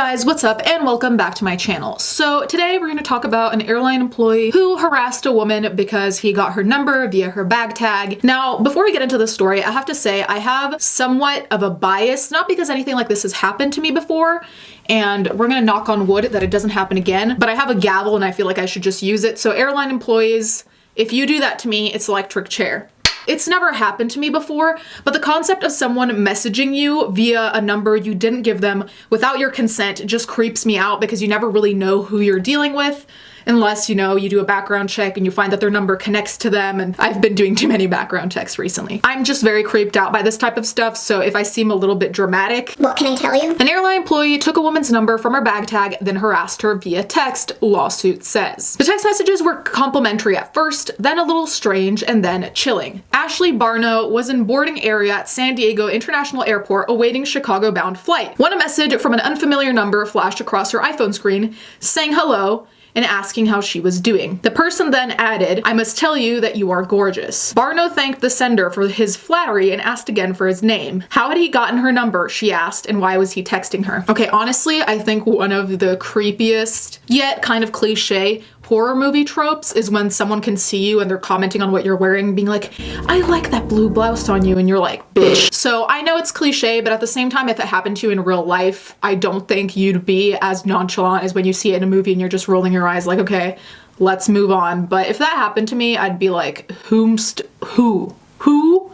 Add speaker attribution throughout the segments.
Speaker 1: guys, what's up and welcome back to my channel. So today we're going to talk about an airline employee who harassed a woman because he got her number via her bag tag. Now, before we get into the story, I have to say I have somewhat of a bias, not because anything like this has happened to me before, and we're gonna knock on wood that it doesn't happen again, but I have a gavel and I feel like I should just use it. So airline employees, if you do that to me, it's electric chair. It's never happened to me before, but the concept of someone messaging you via a number you didn't give them without your consent just creeps me out because you never really know who you're dealing with unless, you know, you do a background check and you find that their number connects to them, and I've been doing too many background checks recently. I'm just very creeped out by this type of stuff, so if I seem a little bit dramatic...
Speaker 2: What can I tell you?
Speaker 1: An airline employee took a woman's number from her bag tag, then harassed her via text, lawsuit says. The text messages were complimentary at first, then a little strange, and then chilling. Ashley Barno was in boarding area at San Diego International Airport awaiting Chicago-bound flight when a message from an unfamiliar number flashed across her iPhone screen saying hello and asking how she was doing. The person then added, "I must tell you that you are gorgeous." Barno thanked the sender for his flattery and asked again for his name. How had he gotten her number, she asked, and why was he texting her? Okay, honestly, I think one of the creepiest, yet kind of cliche, horror movie tropes is when someone can see you and they're commenting on what you're wearing, being like, "I like that blue blouse on you," and you're like, bitch. So I know it's cliche, but at the same time, if it happened to you in real life, I don't think you'd be as nonchalant as when you see it in a movie and you're just rolling your eyes like, okay, let's move on. But if that happened to me, I'd be like, who?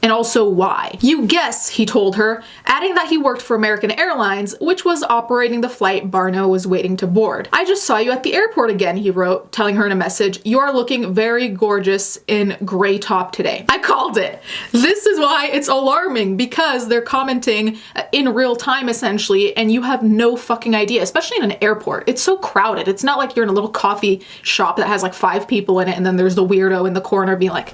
Speaker 1: And also why? You guess, he told her, adding that he worked for American Airlines, which was operating the flight Barno was waiting to board. "I just saw you at the airport again," he wrote, telling her in a message, "You are looking very gorgeous in gray top today." I called it. This is why it's alarming, because they're commenting in real time essentially, and you have no fucking idea, especially in an airport. It's so crowded. It's not like you're in a little coffee shop that has like 5 people in it and then there's the weirdo in the corner being like...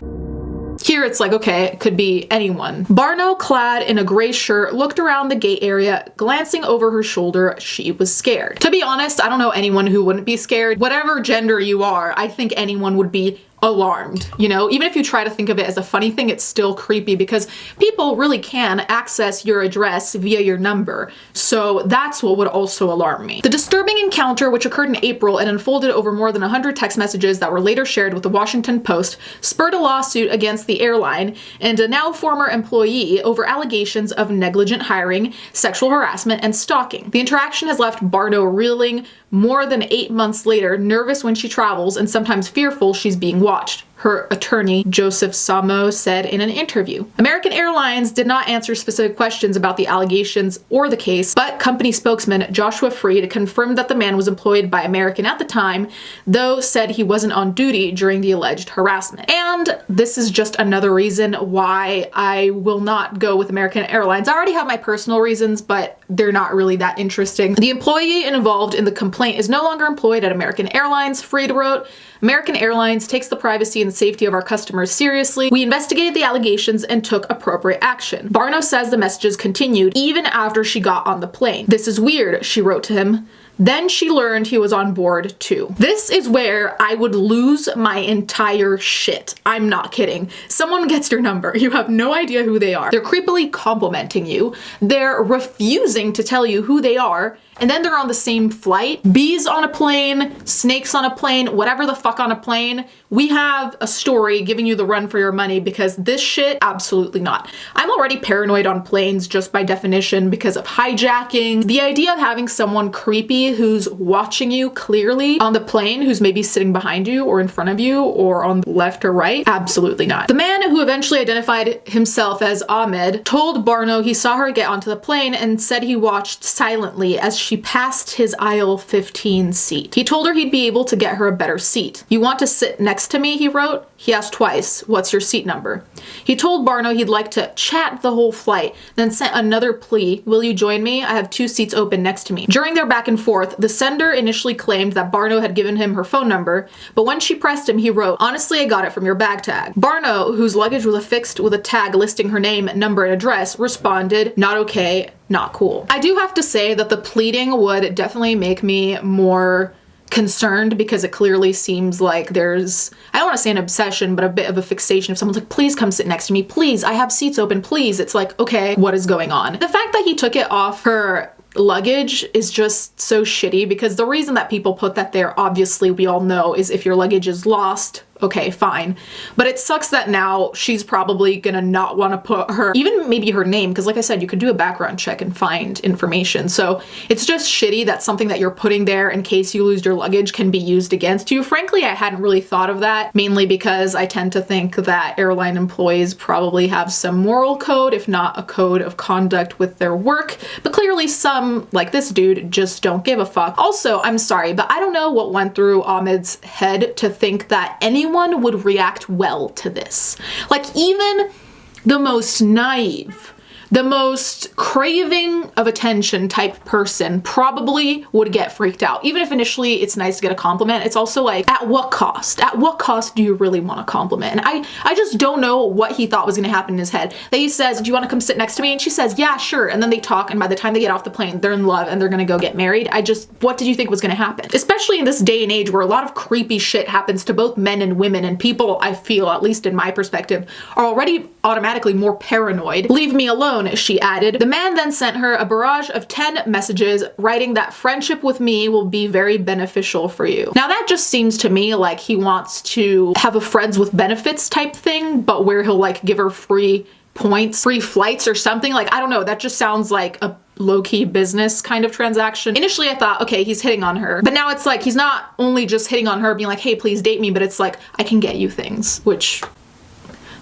Speaker 1: Here it's like, okay, it could be anyone. Barno, clad in a gray shirt, looked around the gate area, glancing over her shoulder. She was scared. To be honest, I don't know anyone who wouldn't be scared. Whatever gender you are, I think anyone would be alarmed. You know, even if you try to think of it as a funny thing, it's still creepy because people really can access your address via your number. So that's what would also alarm me. The disturbing encounter, which occurred in April and unfolded over more than 100 text messages that were later shared with the Washington Post, spurred a lawsuit against the airline and a now former employee over allegations of negligent hiring, sexual harassment, and stalking. The interaction has left Barno reeling more than 8 months later, nervous when she travels and sometimes fearful she's being watched, her attorney, Joseph Samo, said in an interview. American Airlines did not answer specific questions about the allegations or the case, but company spokesman Joshua Freed confirmed that the man was employed by American at the time, though said he wasn't on duty during the alleged harassment. And this is just another reason why I will not go with American Airlines. I already have my personal reasons, but they're not really that interesting. The employee involved in the complaint is no longer employed at American Airlines, Freed wrote. "American Airlines takes the privacy and safety of our customers seriously. We investigated the allegations and took appropriate action." Barno says the messages continued even after she got on the plane. "This is weird," she wrote to him. Then she learned he was on board too. This is where I would lose my entire shit. I'm not kidding. Someone gets your number. You have no idea who they are. They're creepily complimenting you. They're refusing to tell you who they are. And then they're on the same flight. Bees on a plane, snakes on a plane, whatever the fuck on a plane. We have a story giving you the run for your money because this shit, absolutely not. I'm already paranoid on planes just by definition because of hijacking. The idea of having someone creepy who's watching you clearly on the plane, who's maybe sitting behind you or in front of you or on the left or right, absolutely not. The man, who eventually identified himself as Ahmed, told Barno he saw her get onto the plane and said he watched silently as she passed his aisle 15 seat. He told her he'd be able to get her a better seat. "You want to sit next to me?" he wrote. He asked twice, "What's your seat number?" He told Barno he'd like to chat the whole flight, then sent another plea, "Will you join me? I have 2 seats open next to me." During their back and forth, the sender initially claimed that Barno had given him her phone number, but when she pressed him, he wrote, "Honestly, I got it from your bag tag." Barno, whose luggage was affixed with a tag listing her name, number, and address, responded, "Not okay, not cool." I do have to say that the pleading would definitely make me more concerned because it clearly seems like there's, I don't want to say an obsession, but a bit of a fixation. If someone's like, "Please come sit next to me, please, I have seats open, please," it's like, okay, what is going on? The fact that he took it off her luggage is just so shitty, because the reason that people put that there, obviously we all know, is if your luggage is lost, okay, fine. But it sucks that now she's probably gonna not want to put her, even maybe her name, because like I said, you could do a background check and find information. So it's just shitty that something that you're putting there in case you lose your luggage can be used against you. Frankly, I hadn't really thought of that, mainly because I tend to think that airline employees probably have some moral code, if not a code of conduct with their work. But clearly some, like this dude, just don't give a fuck. Also, I'm sorry, but I don't know what went through Ahmed's head to think that anyone would react well to this. Like, even the most naive, the most craving of attention type person probably would get freaked out. Even if initially it's nice to get a compliment, it's also like, at what cost? At what cost do you really want a compliment? And I just don't know what he thought was gonna happen in his head. That he says, do you wanna come sit next to me? And she says, yeah, sure. And then they talk, and by the time they get off the plane, they're in love and they're gonna go get married. What did you think was gonna happen? Especially in this day and age where a lot of creepy shit happens to both men and women, and people, I feel, at least in my perspective, are already automatically more paranoid. Leave me alone, she added. The man then sent her a barrage of 10 messages writing that friendship with me will be very beneficial for you. Now that just seems to me like he wants to have a friends with benefits type thing, but where he'll like give her free points, free flights or something. Like, I don't know, that just sounds like a low-key business kind of transaction. Initially I thought, okay, he's hitting on her, but now it's like he's not only just hitting on her being like, hey, please date me, but it's like, I can get you things, which,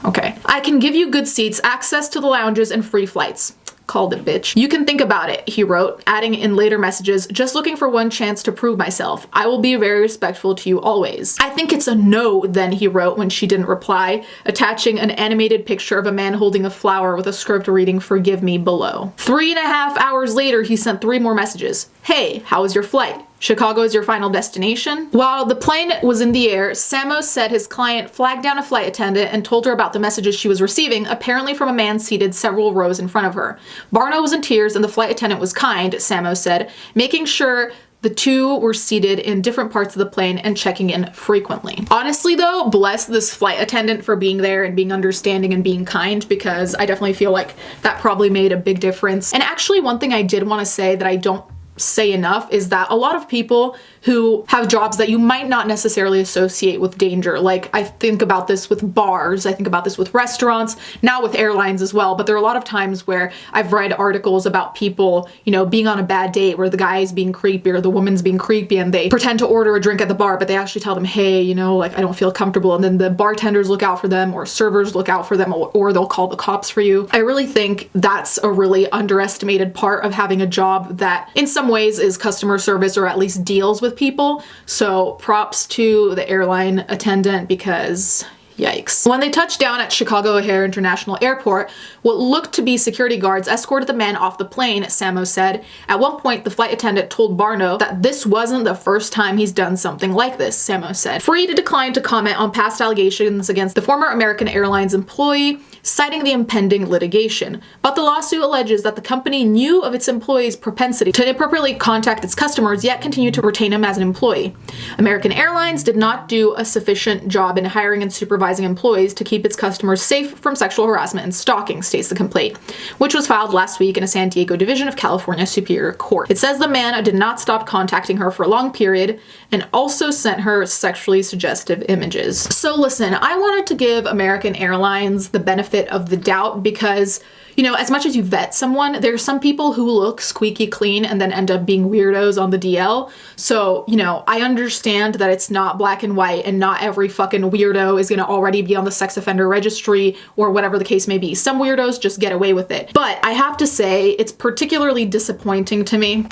Speaker 1: okay. I can give you good seats, access to the lounges, and free flights. Called it, bitch. You can think about it, he wrote, adding in later messages, just looking for one chance to prove myself. I will be very respectful to you always. I think it's a no, then, he wrote when she didn't reply, attaching an animated picture of a man holding a flower with a script reading, forgive me, below. 3.5 hours later, he sent 3 more messages. Hey, how was your flight? Chicago is your final destination? While the plane was in the air, Samos said his client flagged down a flight attendant and told her about the messages she was receiving, apparently from a man seated several rows in front of her. Barno was in tears and the flight attendant was kind, Samos said, making sure the two were seated in different parts of the plane and checking in frequently. Honestly though, bless this flight attendant for being there and being understanding and being kind, because I definitely feel like that probably made a big difference. And actually, one thing I did want to say that I don't say enough is that a lot of people who have jobs that you might not necessarily associate with danger, like I think about this with bars, I think about this with restaurants, now with airlines as well, but there are a lot of times where I've read articles about people, you know, being on a bad date where the guy's being creepy or the woman's being creepy and they pretend to order a drink at the bar, but they actually tell them, hey, you know, like I don't feel comfortable, and then the bartenders look out for them or servers look out for them, or they'll call the cops for you. I really think that's a really underestimated part of having a job that in some ways is customer service or at least deals with people. So props to the airline attendant, because yikes. When they touched down at Chicago O'Hare International Airport, what looked to be security guards escorted the man off the plane, Samos said. At one point, the flight attendant told Barno that this wasn't the first time he's done something like this, Samos said. Free to decline to comment on past allegations against the former American Airlines employee, citing the impending litigation. But the lawsuit alleges that the company knew of its employee's propensity to inappropriately contact its customers, yet continued to retain him as an employee. American Airlines did not do a sufficient job in hiring and supervising employees to keep its customers safe from sexual harassment and stalking, states the complaint, which was filed last week in a San Diego division of California Superior Court. It says the man did not stop contacting her for a long period and also sent her sexually suggestive images. So listen, I wanted to give American Airlines the benefit of the doubt because, you know, as much as you vet someone, there's some people who look squeaky clean and then end up being weirdos on the DL. So, you know, I understand that it's not black and white and not every fucking weirdo is gonna already be on the sex offender registry or whatever the case may be. Some weirdos just get away with it. But I have to say, it's particularly disappointing to me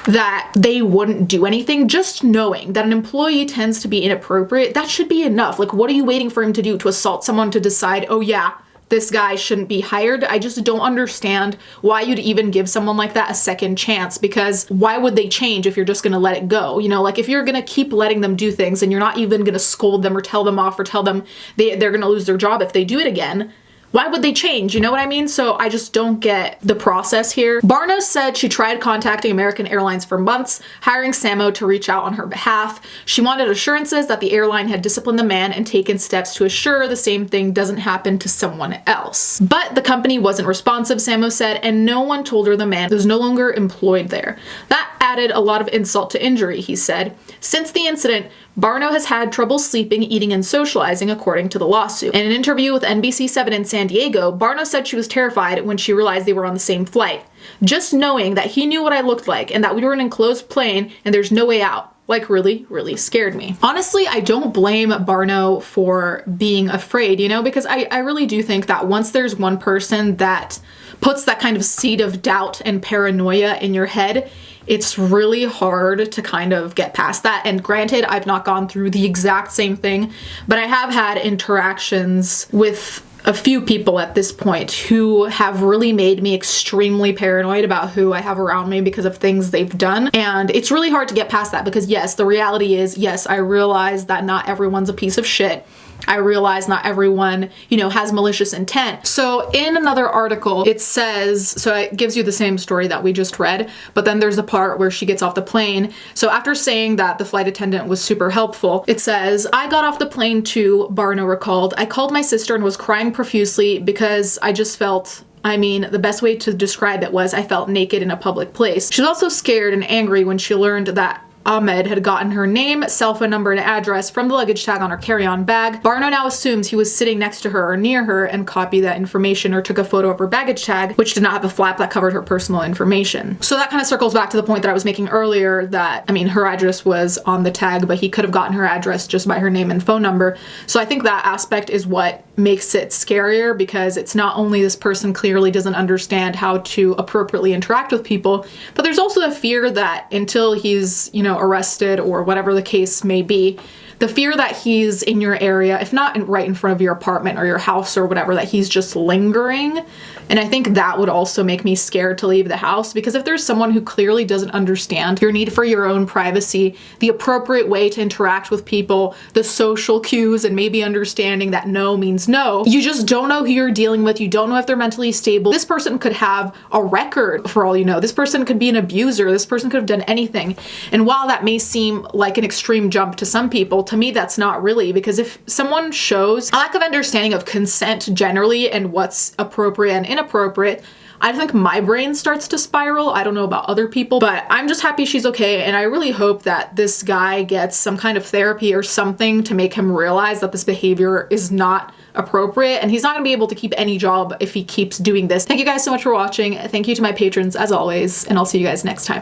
Speaker 1: that they wouldn't do anything. Just knowing that an employee tends to be inappropriate, that should be enough. Like, what are you waiting for him to do? To assault someone to decide, oh yeah, this guy shouldn't be hired? I just don't understand why you'd even give someone like that a second chance, because why would they change if you're just gonna let it go? You know, like if you're gonna keep letting them do things and you're not even gonna scold them or tell them off or tell them they're gonna lose their job if they do it again, why would they change? You know what I mean? So I just don't get the process here. Barno said she tried contacting American Airlines for months, hiring Samo to reach out on her behalf. She wanted assurances that the airline had disciplined the man and taken steps to assure the same thing doesn't happen to someone else. But the company wasn't responsive, Samo said, and no one told her the man was no longer employed there. That added a lot of insult to injury, he said. Since the incident, Barno has had trouble sleeping, eating, and socializing, according to the lawsuit. In an interview with NBC7 in San Diego, Barno said she was terrified when she realized they were on the same flight. Just knowing that he knew what I looked like and that we were in an enclosed plane and there's no way out, like, really, really scared me. Honestly, I don't blame Barno for being afraid, you know, because I really do think that once there's one person that puts that kind of seed of doubt and paranoia in your head, it's really hard to kind of get past that. And granted, I've not gone through the exact same thing, but I have had interactions with a few people at this point who have really made me extremely paranoid about who I have around me because of things they've done. And it's really hard to get past that because yes, the reality is, yes, I realize that not everyone's a piece of shit. I realize not everyone, you know, has malicious intent. So in another article, it says, so it gives you the same story that we just read, but then there's the part where she gets off the plane. So after saying that the flight attendant was super helpful, it says, I got off the plane too, Barno recalled. I called my sister and was crying profusely because I just felt, I mean, the best way to describe it was I felt naked in a public place. She was also scared and angry when she learned that Ahmed had gotten her name, cell phone number, and address from the luggage tag on her carry-on bag. Barno now assumes he was sitting next to her or near her and copied that information or took a photo of her baggage tag, which did not have a flap that covered her personal information. So that kind of circles back to the point that I was making earlier that, I mean, her address was on the tag, but he could have gotten her address just by her name and phone number. So I think that aspect is what makes it scarier because it's not only this person clearly doesn't understand how to appropriately interact with people, but there's also the fear that until he's, you know, arrested or whatever the case may be, the fear that he's in your area, if not right in front of your apartment or your house or whatever, that he's just lingering. And I think that would also make me scared to leave the house because if there's someone who clearly doesn't understand your need for your own privacy, the appropriate way to interact with people, the social cues, and maybe understanding that no means no, you just don't know who you're dealing with. You don't know if they're mentally stable. This person could have a record for all you know. This person could be an abuser. This person could have done anything. And while that may seem like an extreme jump to some people, to me that's not really, because if someone shows a lack of understanding of consent generally and what's appropriate and inappropriate, I think my brain starts to spiral. I don't know about other people, but I'm just happy she's okay. And I really hope that this guy gets some kind of therapy or something to make him realize that this behavior is not appropriate and he's not gonna be able to keep any job if he keeps doing this. Thank you guys so much for watching. Thank you to my patrons as always, and I'll see you guys next time.